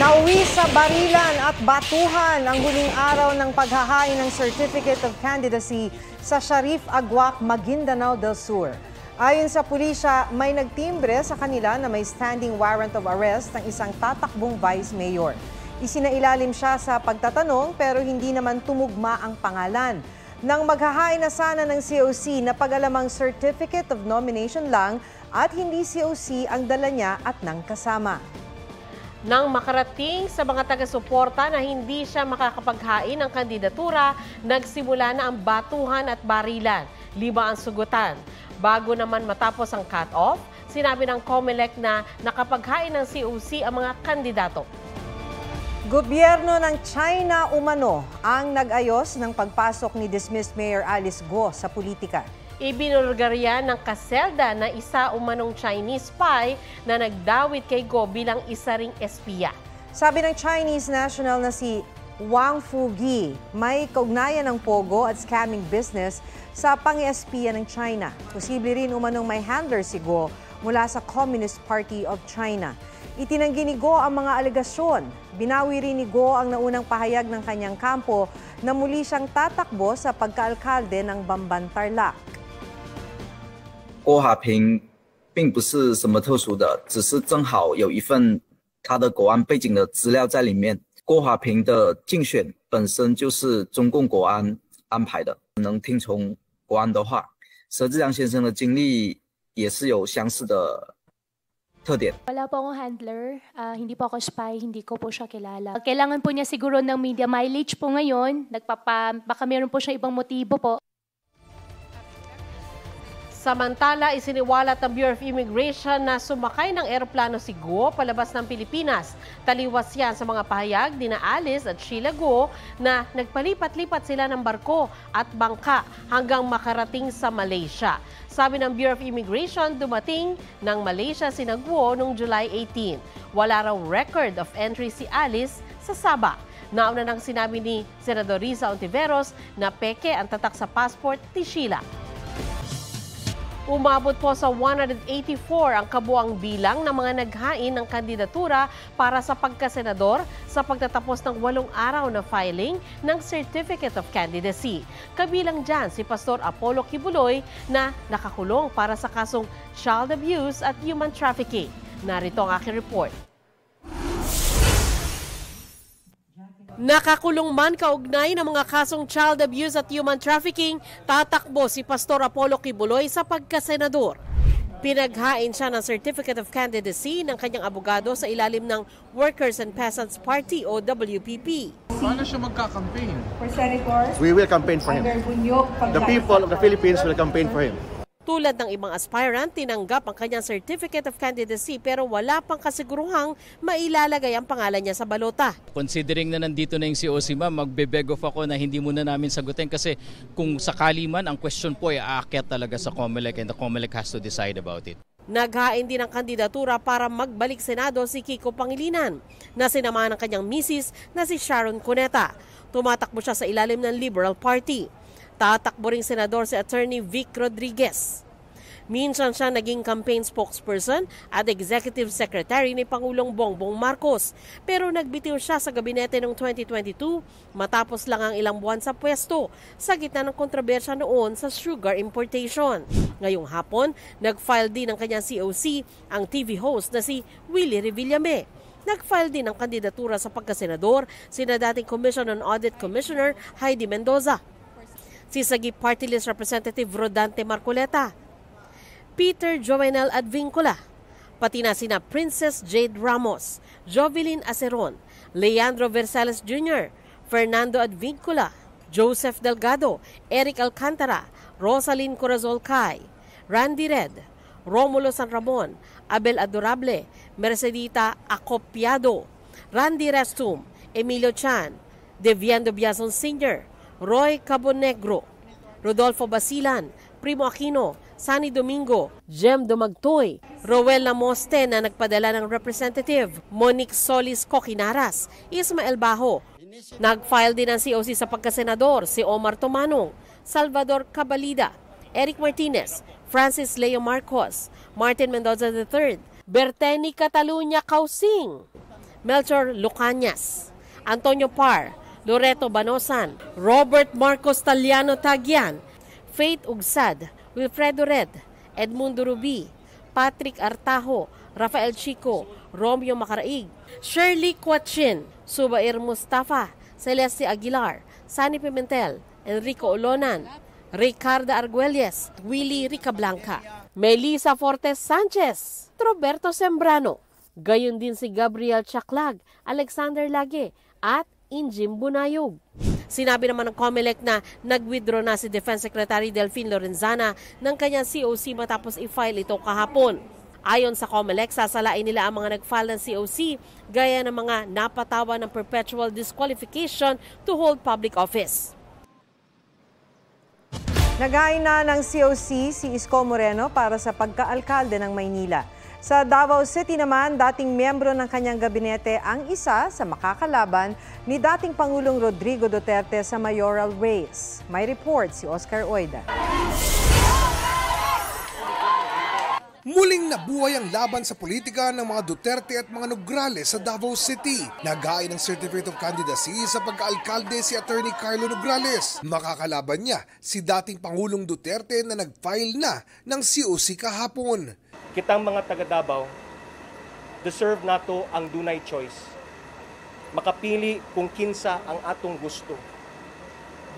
Nauwi sa barilan at batuhan ang huling araw ng paghahain ng Certificate of Candidacy sa Sharif Agwak, Maguindanao del Sur. Ayon sa pulisya, may nagtimbre sa kanila na may standing warrant of arrest ng isang tatakbong vice mayor. Isinailalim siya sa pagtatanong pero hindi naman tumugma ang pangalan. Nang maghahain na sana ng COC na pag-alamang Certificate of Nomination lang at hindi COC ang dala niya at ng kasama. Nang makarating sa mga taga-suporta na hindi siya makakapaghain ng kandidatura, nagsimula na ang batuhan at barilan, 5 ang sugutan. Bago naman matapos ang cut-off, sinabi ng COMELEC na nakapaghain ng COC ang mga kandidato. Gobyerno ng China umano ang nag-ayos ng pagpasok ni dismissed Mayor Alice Go sa politika. Ibinulgarya ng kaselda na isa umanong Chinese spy na nagdawit kay Go bilang isa ring espiya. Sabi ng Chinese national na si Wang Fugi, may kaugnayan ng pogo at scamming business sa pang-espiya ng China. Posible rin umanong may handler si Go mula sa Communist Party of China. Itinanggi ni Go ang mga alegasyon. Binawi rin ni Go ang naunang pahayag ng kanyang kampo na muli siyang tatakbo sa pagkaalkalde ng Bamban Tarlac. 郭华平并不是什么特殊的，只是正好有一份他的国安背景的资料在里面。郭华平的竞选本身就是中共国安安排的，能听从国安的话。佘志良先生的经历也是有相似的特点。 Wala po akong handler, hindi po ako spy, hindi ko po siya kilala. Kailangan po niya siguro ng media mileage po ngayon, baka meron po siya ibang motibo po. Samantala, isiniwalat ng Bureau of Immigration na sumakay ng eroplano si Go palabas ng Pilipinas. Taliwas yan sa mga pahayag ni Alice at Sheila Go na nagpalipat-lipat sila ng barko at bangka hanggang makarating sa Malaysia. Sabi ng Bureau of Immigration, dumating ng Malaysia si Go noong July 18. Wala raw record of entry si Alice sa Sabah. Nauna nang sinabi ni Senador Riza Ontiveros na peke ang tatak sa passport ni Sheila. Umabot po sa 184 ang kabuang bilang ng mga naghain ng kandidatura para sa pagkasenador sa pagtatapos ng 8 araw na filing ng Certificate of Candidacy. Kabilang dyan si Pastor Apollo Kibuloy na nakakulong para sa kasong child abuse at human trafficking. Narito ang aking report. Nakakulong man kaugnay ng mga kasong child abuse at human trafficking, tatakbo si Pastor Apollo Kibuloy sa pagkasenador. Pinaghain siya ng Certificate of Candidacy ng kanyang abogado sa ilalim ng Workers and Peasants Party o WPP. Paano siya magka-campaign? For Senator, we will campaign for him. The people of the Philippines will campaign for him. Tulad ng ibang aspirant, tinanggap ang kanyang Certificate of Candidacy pero wala pang kasiguruhang mailalagay ang pangalan niya sa balota. Considering na nandito na yung COC, ma'am, magbe-beg off ako na hindi muna namin sagutin kasi kung sakali man ang question po ay aakyat talaga sa COMELEC and the COMELEC has to decide about it. Naghain din ng kandidatura para magbalik Senado si Kiko Pangilinan na sinamahan ng kanyang misis na si Sharon Cuneta. Tumatakbo siya sa ilalim ng Liberal Party. Tatakbo ring senador si Attorney Vic Rodriguez. Minsan siya naging campaign spokesperson at executive secretary ni Pangulong Bongbong Marcos. Pero nagbitiw siya sa gabinete noong 2022 matapos lang ang ilang buwan sa pwesto sa gitna ng kontrobersya noon sa sugar importation. Ngayong hapon, nag-file din ng kanyang COC ang TV host na si Willie Revillame. Nag-file din ng kandidatura sa pagkasenador sina dating Commission on Audit Commissioner Heidi Mendoza, si Sagip Party List Representative Rodante Marcoleta, Peter Jovenel Advincula, pati na sina Princess Jade Ramos, Jovelyn Aceron, Leandro Versailles Jr., Fernando Advincula, Joseph Delgado, Eric Alcantara, Rosalyn Corazol-Cay, Randy Red, Romulo San Ramon, Abel Adorable, Mercedita Acopiado, Randy Restum, Emilio Chan, Deviando Biazon Sr., Roy Cabonegro, Rodolfo Basilan, Primo Aquino, Sunny Domingo, Jem Domagtoy, Roel Lamoste na nagpadala ng representative, Monique Solis Coquinaras, Ismael Bajo. Nag-file din ng COC sa pagkasenador si Omar Tomanong, Salvador Cabalida, Eric Martinez, Francis Leo Marcos, Martin Mendoza III, Berteni Catalunya Causing, Melchor Lucanias, Antonio Par, Loreto Banosan, Robert Marcos Taliano Tagian, Faith Ugsad, Wilfredo Red, Edmundo Rubi, Patrick Artajo, Rafael Chico, Romeo Macaraig, Shirley Quachin, Subair Mustafa, Celeste Aguilar, Sani Pimentel, Enrico Olonan, Ricardo Arguelles, Willie Ricablanca, Melissa Fortes Sanchez, Roberto Sembrano, gayon din si Gabriel Chaklag, Alexander Lage at Injim Bunayog. Sinabi naman ng COMELEC na nag-withdraw na si Defense Secretary Delfin Lorenzana ng kanyang COC matapos i-file ito kahapon. Ayon sa COMELEC, sasalain nila ang mga nag-file ng COC gaya ng mga napatawa ng perpetual disqualification to hold public office. Naghain na ng COC si Isko Moreno para sa pagka-alkalde ng Maynila. Sa Davao City naman, dating miyembro ng kanyang gabinete ang isa sa makakalaban ni dating Pangulong Rodrigo Duterte sa mayoral race. May report si Oscar Oida. Muling nabuhay ang laban sa politika ng mga Duterte at mga Nograles sa Davao City. Naghain ng Certificate of Candidacy sa pagka-alkalde si Attorney Carlo Nograles. Makakalaban niya si dating Pangulong Duterte na nag-file na ng COC kahapon. Kitang mga taga-Davao, deserve nato ang dunay choice. Makapili kung kinsa ang atong gusto.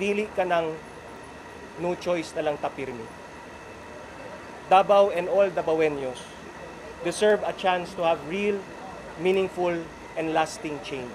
Dili ka ng no choice na lang tapirmi. Davao and all Davaoenos deserve a chance to have real, meaningful, and lasting change.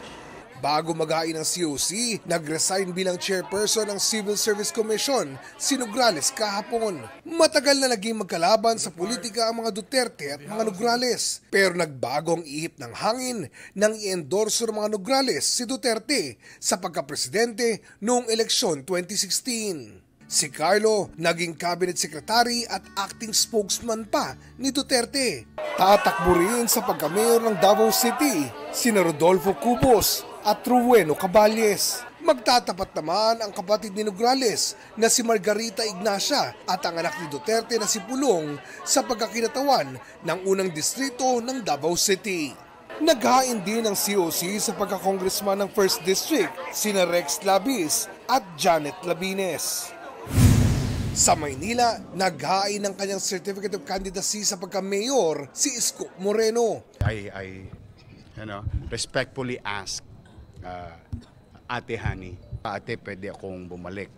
Bago maghain ng COC, nag-resign bilang chairperson ng Civil Service Commission si Nograles kahapon. Matagal na naging magkalaban sa politika ang mga Duterte at mga Nograles. Pero nagbagong ihip ng hangin nang i-endorso ng mga Nograles si Duterte sa pagkapresidente noong eleksyon 2016. Si Carlo, naging cabinet secretary at acting spokesman pa ni Duterte. Tatakbo rin sa pagka-mayor ng Davao City, sina Rodolfo Cubos at Roweno Caballes. Magtatapat naman ang kapatid ni Nograles na si Margarita Ignacia at ang anak ni Duterte na si Pulong sa pagkakinatawan ng unang distrito ng Davao City. Naghain din ng COC sa pagka-congressman ng 1st District, sina Rex Labis at Janet Labines. Sa Maynila, naghain ng kanyang Certificate of Candidacy sa pagka-mayor si Isko Moreno. I respectfully ask Ate Hani, Ate, pwede akong bumalik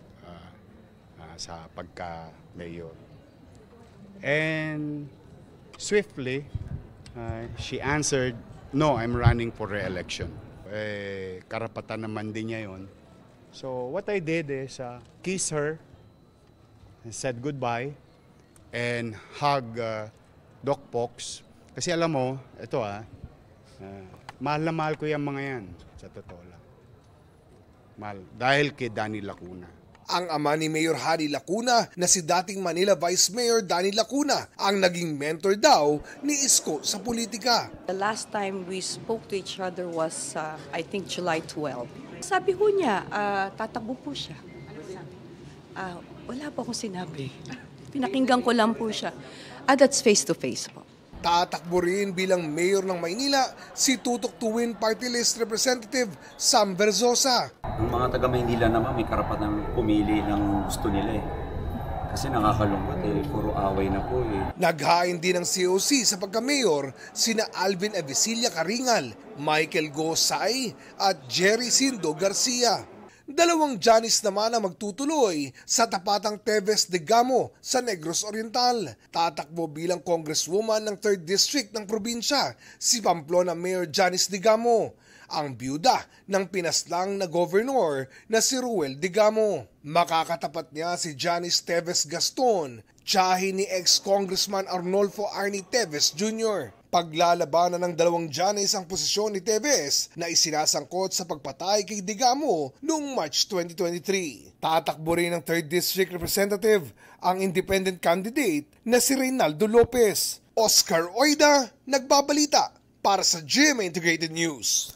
sa pagka-mayor. And swiftly, she answered, no, I'm running for re-election. Karapatan naman din niya yun. So what I did is kiss her, and said goodbye, and hug Doc Pox. Kasi alam mo, ito mahal na mahal ko yung mga yan, sa totoo lang. Mahal, dahil kay Danny Lacuna. Ang ama ni Mayor Harry Lacuna na si dating Manila Vice Mayor Danny Lacuna ang naging mentor daw ni Isko sa politika. The last time we spoke to each other was, I think, July 12. Sabi ko niya, tatakbo po siya. Wala po akong sinabi. Pinakinggan ko lang po siya. That's face-to-face po. Tatakbo rin bilang mayor ng Maynila si Tutok Tuwin Party List Representative Sam Verzosa. Ang mga taga-Maynila naman may karapatan pumili ng gusto nila Kasi nakakalungkot puro away na po Naghain din ng COC sa pagka-mayor sina Alvin Avicilia Caringal, Michael Gosay at Jerry Sindo Garcia. Dalawang Janis naman ang magtutuloy sa tapatang Teves de Gamo sa Negros Oriental. Tatakbo bilang congresswoman ng 3rd District ng probinsya si Pamplona Mayor Janice de Gamo, ang byuda ng pinaslang na governor na si Ruel de Gamo. Makakatapat niya si Janice Teves Gaston, tiyahin ni ex-congressman Arnolfo Arnie Teves Jr. Paglalabanan ng dalawang Janice ang posisyon ni Teves na isinasangkot sa pagpatay kay Digamo noong March 2023. Tatakbo rin ng 3rd District Representative ang independent candidate na si Reynaldo Lopez. Oscar Oida, nagbabalita para sa GMA Integrated News.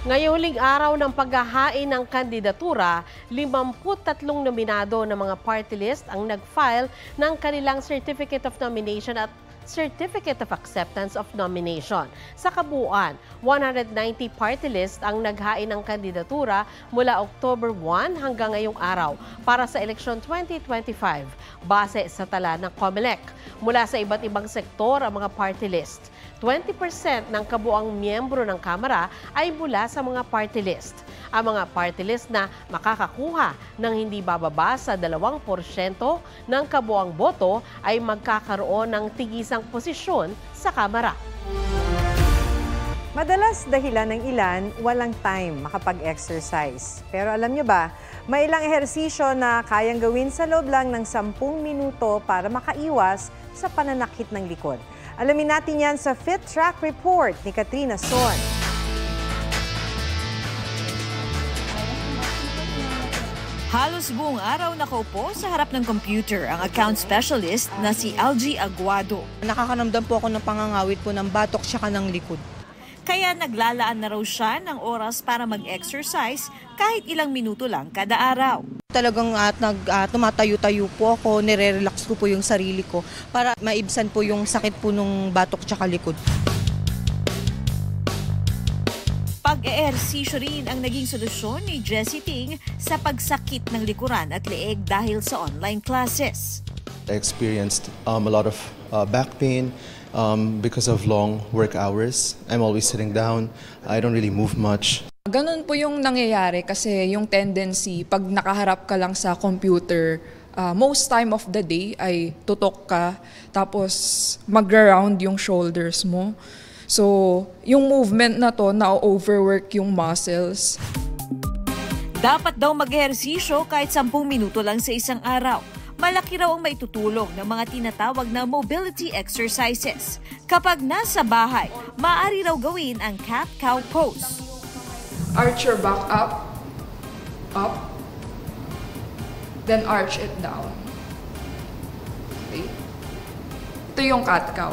Ngayong huling araw ng paghahain ng kandidatura, 53 nominado ng mga party list ang nag-file ng kanilang Certificate of Nomination at Certificate of Acceptance of Nomination. Sa kabuuan, 190 party list ang naghain ng kandidatura mula October 1 hanggang ngayong araw para sa eleksyon 2025 base sa tala ng COMELEC. Mula sa iba't ibang sektor ang mga party list. 20% ng kabuang miyembro ng Kamara ay mula sa mga party list. Ang mga party list na makakakuha ng hindi bababa sa 2% ng kabuang boto ay magkakaroon ng tigisang posisyon sa Kamara. Madalas dahilan ng ilan, walang time makapag-exercise. Pero alam niyo ba, may ilang ehersisyo na kayang gawin sa loob lang ng 10 minuto para makaiwas sa pananakit ng likod. Alamin natin yan sa Fit Track Report ni Katrina Son. Halos buong araw nakaupo sa harap ng computer ang account specialist na si Algie Aguado. Nakakaramdam po ako ng pangangawit po ng batok tsaka ng likod. Kaya naglalaan na raw siya ng oras para mag-exercise kahit ilang minuto lang kada araw. Talagang tumatayo-tayo po ako, nire-relax ko po yung sarili ko para maibsan po yung sakit po ng batok tsaka likod. Pag-eehersisyo rin ang naging solusyon ni Jessie Ting sa pagsakit ng likuran at leeg dahil sa online classes. I experienced a lot of back pain because of long work hours. I'm always sitting down. I don't really move much. Ganun po yung nangyayari kasi yung tendency pag nakaharap ka lang sa computer, most time of the day ay tutok ka tapos mag-round yung shoulders mo. So, yung movement na to, na-overwork yung muscles. Dapat daw mag-ehersisyo kahit 10 minuto lang sa isang araw. Malaki raw ang maitutulong ng mga tinatawag na mobility exercises. Kapag nasa bahay, maaari raw gawin ang cat-cow pose. Arch your back up, then arch it down. Okay. Ito yung cat-cow.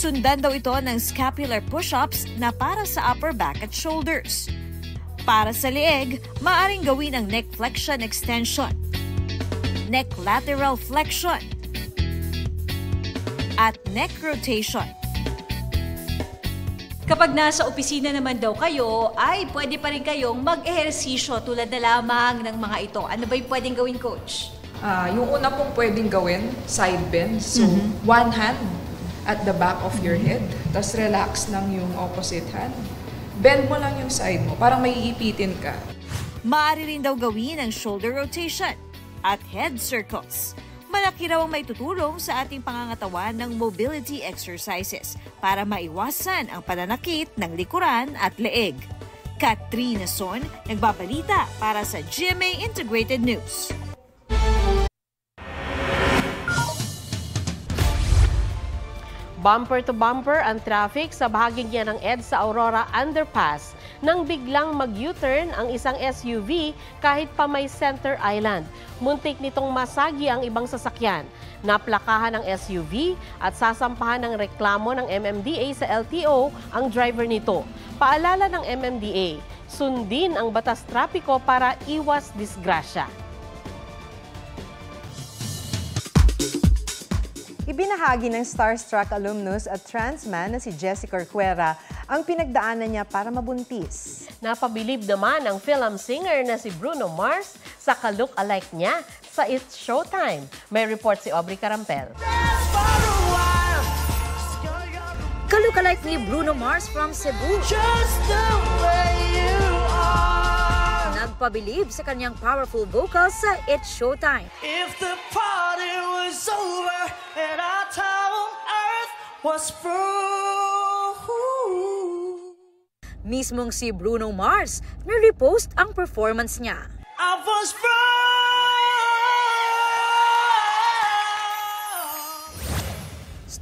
Sundan daw ito ng scapular push-ups na para sa upper back at shoulders. Para sa leeg, maaaring gawin ang neck flexion extension, neck lateral flexion, at neck rotation. Kapag nasa opisina naman daw kayo, ay pwede pa rin kayong mag-ehersisyo tulad na lamang ng mga ito. Ano ba yung pwedeng gawin, Coach? Yung una pong pwedeng gawin, side bend. So, one hand at the back of your head, tapos relax lang yung opposite hand. Bend mo lang yung side mo, parang maiipitin ka. Maaari rin daw gawin ang shoulder rotation at head circles. Malaki raw ang maitutulong sa ating pangangatawan ng mobility exercises para maiwasan ang pananakit ng likuran at leeg. Katrina Son, nagbabalita para sa GMA Integrated News. Bumper to bumper ang traffic sa bahaging yan ng EDSA Aurora Underpass nang biglang mag-U-turn ang isang SUV kahit pa may center island. Muntik nitong masagi ang ibang sasakyan. Naplakahan ng SUV at sasampahan ng reklamo ng MMDA sa LTO ang driver nito. Paalala ng MMDA, sundin ang batas trapiko para iwas disgrasya. Ibinahagi ng Starstruck alumnus at transman na si Jessie Corcuera ang pinagdaanan niya para mabuntis. Napabilib naman ang film singer na si Bruno Mars sa ka-look-alike niya sa It's Showtime. May report si Aubrey Carampel. Ka-look-alike ni Bruno Mars from Cebu. Nagpabilib sa kanyang powerful vocals sa It's Showtime. If the party was over and our town earth was through. Mismong si Bruno Mars na-repost ang performance niya. I was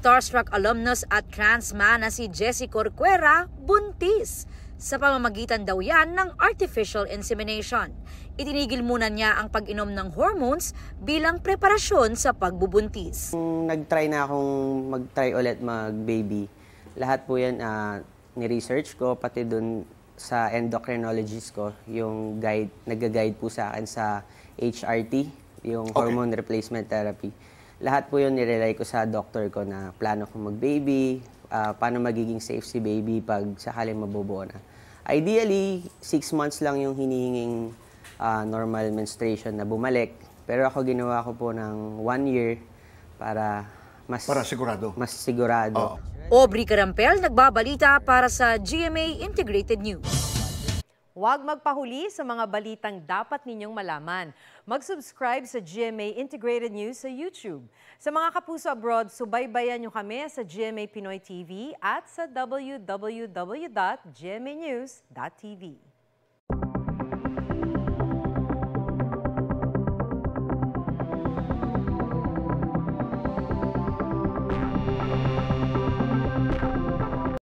Starstruck alumnus at transman na si Jessie Corcuera buntis. Sa pamamagitan daw yan ng artificial insemination. Itinigil muna niya ang pag-inom ng hormones bilang preparasyon sa pagbubuntis. Nag-try na akong mag-try ulit mag-baby. Lahat po yan ni-research ko, pati dun sa endocrinologist ko, yung guide, nag-guide po sa akin sa HRT, yung hormone replacement therapy. lahat po yun nirelay ko sa doctor ko na plano kong mag-baby, paano magiging safe si baby pag sakaling mabubuo na. Ideally, 6 months lang yung hinihinging normal menstruation na bumalik. Pero ako ginawa ko po ng 1 year para sigurado. Mas sigurado. Aubrey Carampel, nagbabalita para sa GMA Integrated News. Huwag magpahuli sa mga balitang dapat ninyong malaman. Mag-subscribe sa GMA Integrated News sa YouTube. Sa mga kapuso abroad, subaybayan nyo kami sa GMA Pinoy TV at sa www.gmanews.tv.